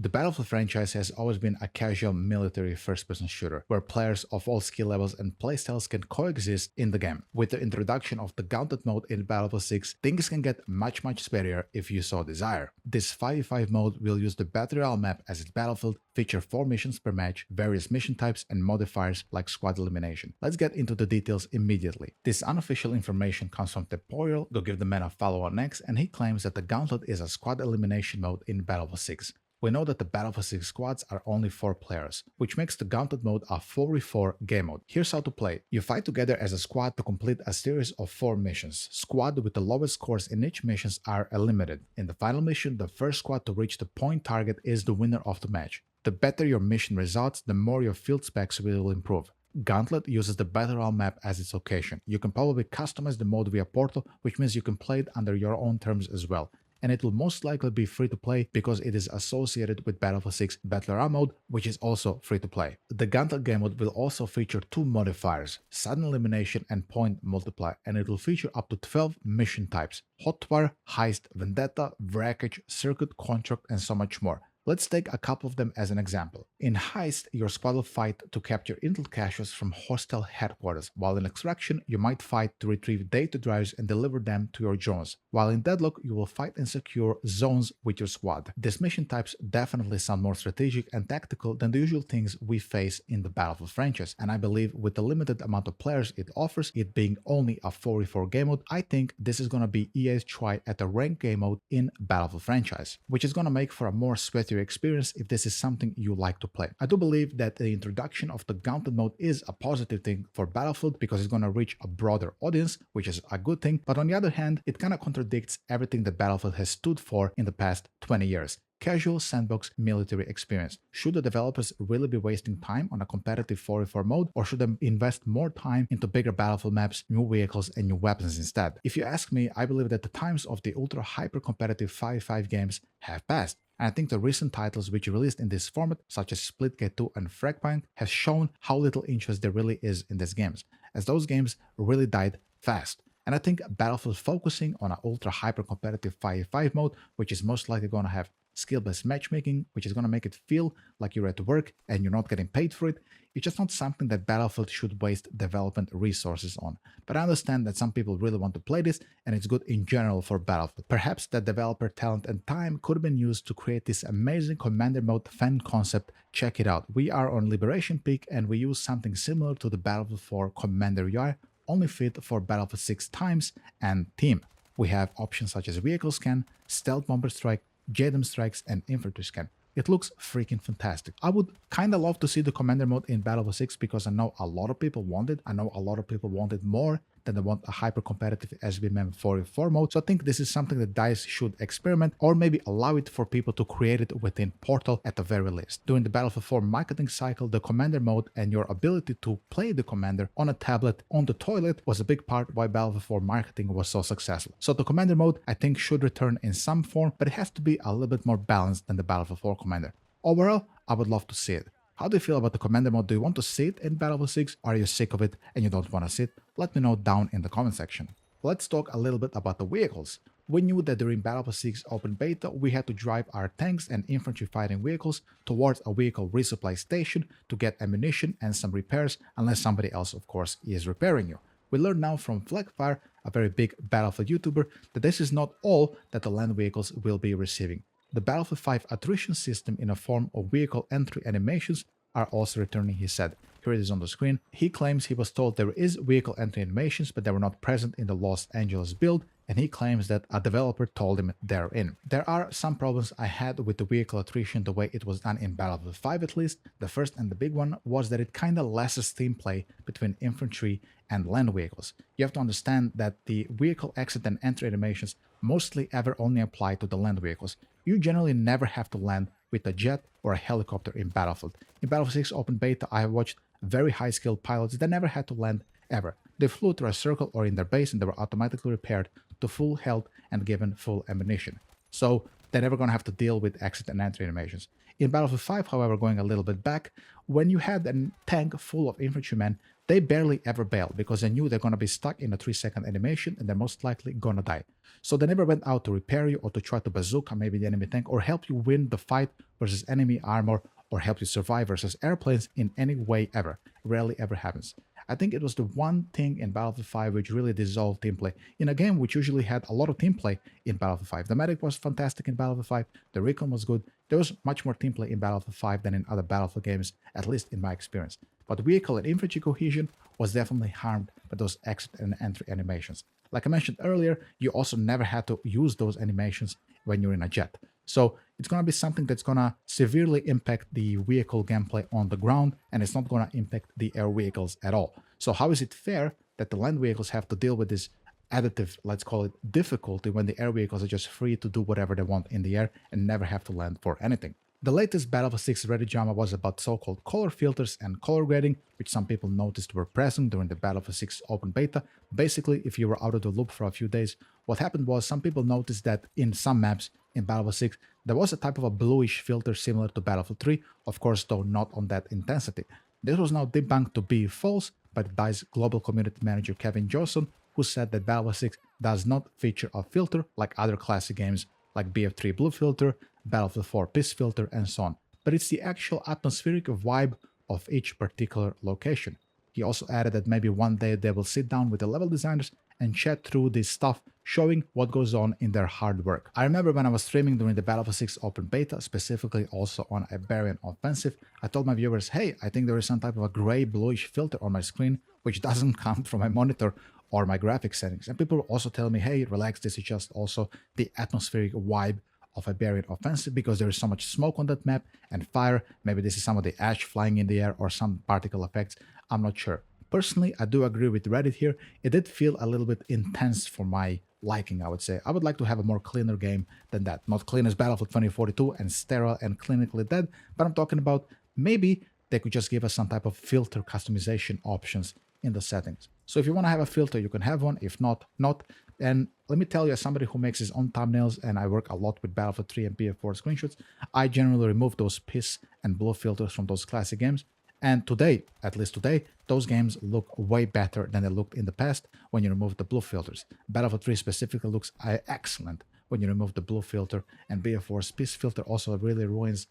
The Battlefield franchise has always been a casual military first-person shooter, where players of all skill levels and playstyles can coexist in the game. With the introduction of the Gauntlet mode in Battlefield 6, things can get much scarier if you so desire. This 5v5 mode will use the Battle Royale map as its battlefield, feature 4 missions per match, various mission types, and modifiers like squad elimination. Let's get into the details immediately. This unofficial information comes from Temporal, go give the man a follow on X, and he claims that the Gauntlet is a squad elimination mode in Battlefield 6. We know that the Battlefield 6 squads are only 4 players, which makes the Gauntlet mode a 4v4 game mode. Here's how to play. You fight together as a squad to complete a series of 4 missions. Squad with the lowest scores in each missions are eliminated. In the final mission, the first squad to reach the point target is the winner of the match. The better your mission results, the more your field specs will improve. Gauntlet uses the Battle Royale map as its location. You can probably customize the mode via Portal, which means you can play it under your own terms as well. And it will most likely be free to play because it is associated with Battlefield 6 Battle Royale mode, which is also free to play. The Gauntlet game mode will also feature 2 modifiers, sudden elimination and point multiply, and it will feature up to 12 mission types: Hotwire, Heist, Vendetta, Wreckage, Circuit, Contract, and so much more. Let's take a couple of them as an example. In Heist, your squad will fight to capture intel caches from hostile headquarters, while in Extraction, you might fight to retrieve data drives and deliver them to your drones, while in Deadlock, you will fight and secure zones with your squad. These mission types definitely sound more strategic and tactical than the usual things we face in the Battlefield franchise, and I believe with the limited amount of players it offers, it being only a 4v4 game mode, I think this is gonna be EA's try at a ranked game mode in Battlefield franchise, which is gonna make for a more sweaty experience if this is something you like to play. I do believe that the introduction of the Gauntlet mode is a positive thing for Battlefield because it's going to reach a broader audience, which is a good thing, but on the other hand, it kind of contradicts everything that Battlefield has stood for in the past 20 years. Casual sandbox military experience. Should the developers really be wasting time on a competitive 4v4 mode, or should they invest more time into bigger Battlefield maps, new vehicles, and new weapons instead? If you ask me, I believe that the times of the ultra hyper competitive 5v5 games have passed. And I think the recent titles which released in this format, such as Splitgate 2 and Fragpunk, have shown how little interest there really is in these games, as those games really died fast. And I think Battlefield focusing on an ultra hyper competitive 5v5 mode, which is most likely going to have skill-based matchmaking, which is going to make it feel like you're at work and you're not getting paid for it, it's just not something that Battlefield should waste development resources on. But I understand that some people really want to play this, and it's good in general for Battlefield. Perhaps that developer talent and time could have been used to create this amazing Commander mode fan concept. Check it out. We are on Liberation Peak, and we use something similar to the Battlefield 4 Commander UI, only fit for Battlefield 6 times and team. We have options such as Vehicle Scan, Stealth Bomber Strike, JDAM Strikes, and Infantry Scan. It looks freaking fantastic. I would kinda love to see the Commander mode in Battlefield 6 because I know a lot of people want it. I know a lot of people want it more than they want a hyper-competitive SBMM 4v4 mode. So I think this is something that DICE should experiment, or maybe allow it for people to create it within Portal at the very least. During the Battlefield 4 marketing cycle, the Commander mode and your ability to play the Commander on a tablet on the toilet was a big part why Battlefield 4 marketing was so successful. So the Commander mode, I think, should return in some form, but it has to be a little bit more balanced than the Battlefield 4 Commander. Overall, I would love to see it. How do you feel about the Commander mode? Do you want to see it in Battlefield 6? Are you sick of it and you don't want to see it? Let me know down in the comment section. Let's talk a little bit about the vehicles. We knew that during Battlefield 6 open beta, we had to drive our tanks and infantry fighting vehicles towards a vehicle resupply station to get ammunition and some repairs, unless somebody else, of course, is repairing you. We learned now from Flagfire, a very big Battlefield YouTuber, that this is not all that the land vehicles will be receiving. The Battlefield 5 attrition system in a form of vehicle entry animations are also returning, he said. Here it is on the screen. He claims he was told there is vehicle entry animations, but they were not present in the Los Angeles build, and he claims that a developer told him they're in. There are some problems I had with the vehicle attrition the way it was done in Battlefield 5 at least. The first and the big one was that it kinda lessens team play between infantry and land vehicles. You have to understand that the vehicle exit and entry animations mostly ever only apply to the land vehicles. You generally never have to land with a jet or a helicopter in Battlefield. In Battlefield 6 open beta, I have watched very high-skilled pilots that never had to land ever. They flew through a circle or in their base and they were automatically repaired to full health and given full ammunition. So they're never going to have to deal with exit and entry animations. In Battlefield 5, however, going a little bit back, when you had a tank full of infantrymen, they barely ever bailed because they knew they're going to be stuck in a 3-second animation and they're most likely going to die. So they never went out to repair you or to try to bazooka maybe the enemy tank or help you win the fight versus enemy armor or help you survive versus airplanes in any way ever. Rarely ever happens. I think it was the one thing in Battlefield 5 which really dissolved team play in a game which usually had a lot of team play in Battlefield 5. The medic was fantastic in Battlefield 5, the recon was good. There was much more team play in Battlefield 5 than in other Battlefield games, at least in my experience. But vehicle and infantry cohesion was definitely harmed by those exit and entry animations. Like I mentioned earlier, you also never had to use those animations when you're in a jet. So it's going to be something that's going to severely impact the vehicle gameplay on the ground, and it's not going to impact the air vehicles at all. So how is it fair that the land vehicles have to deal with this additive, let's call it, difficulty when the air vehicles are just free to do whatever they want in the air and never have to land for anything? The latest Battlefield 6 Reddit drama was about so-called color filters and color grading, which some people noticed were present during the Battlefield 6 open beta. Basically, if you were out of the loop for a few days, what happened was some people noticed that in some maps in Battlefield 6, there was a type of a bluish filter similar to Battlefield 3, of course, though not on that intensity. This was now debunked to be false by the DICE global community manager Kevin Johnson, who said that Battlefield 6 does not feature a filter like other classic games like BF3 blue filter, Battlefield 4 piss filter, and so on, but it's the actual atmospheric vibe of each particular location. He also added that maybe one day they will sit down with the level designers and chat through this stuff, showing what goes on in their hard work. I remember when I was streaming during the Battlefield 6 open beta, specifically also on Iberian Offensive, I told my viewers, hey, I think there is some type of a gray bluish filter on my screen, which doesn't come from my monitor or my graphics settings. And people also tell me, hey, relax, this is just also the atmospheric vibe of Iberian Offensive because there is so much smoke on that map and fire. Maybe this is some of the ash flying in the air or some particle effects. I'm not sure. Personally, I do agree with Reddit here. It did feel a little bit intense for my liking, I would say. I would like to have a more cleaner game than that. Not clean as Battlefield 2042 and sterile and clinically dead, but I'm talking about maybe they could just give us some type of filter customization options in the settings. So if you want to have a filter, you can have one. If not, not. And let me tell you, as somebody who makes his own thumbnails and I work a lot with Battlefield 3 and BF4 screenshots, I generally remove those piss and blue filters from those classic games. And today, at least today, those games look way better than they looked in the past when you remove the blue filters. Battlefield 3 specifically looks excellent when you remove the blue filter, and BF4's piss filter also really ruins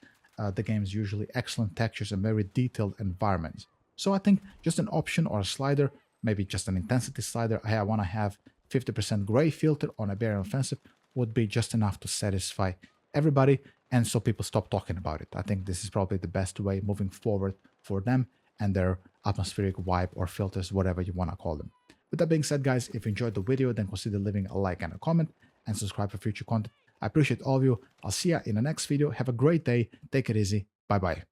the game's usually excellent textures and very detailed environments. So I think just an option or a slider, maybe just an intensity slider, hey, I want to have 50% gray filter on Iberian Offensive would be just enough to satisfy everybody, and so people stop talking about it. I think this is probably the best way moving forward for them and their atmospheric vibe or filters, whatever you want to call them. With that being said, guys, if you enjoyed the video, then consider leaving a like and a comment and subscribe for future content. I appreciate all of you. I'll see you in the next video. Have a great day. Take it easy. Bye-bye.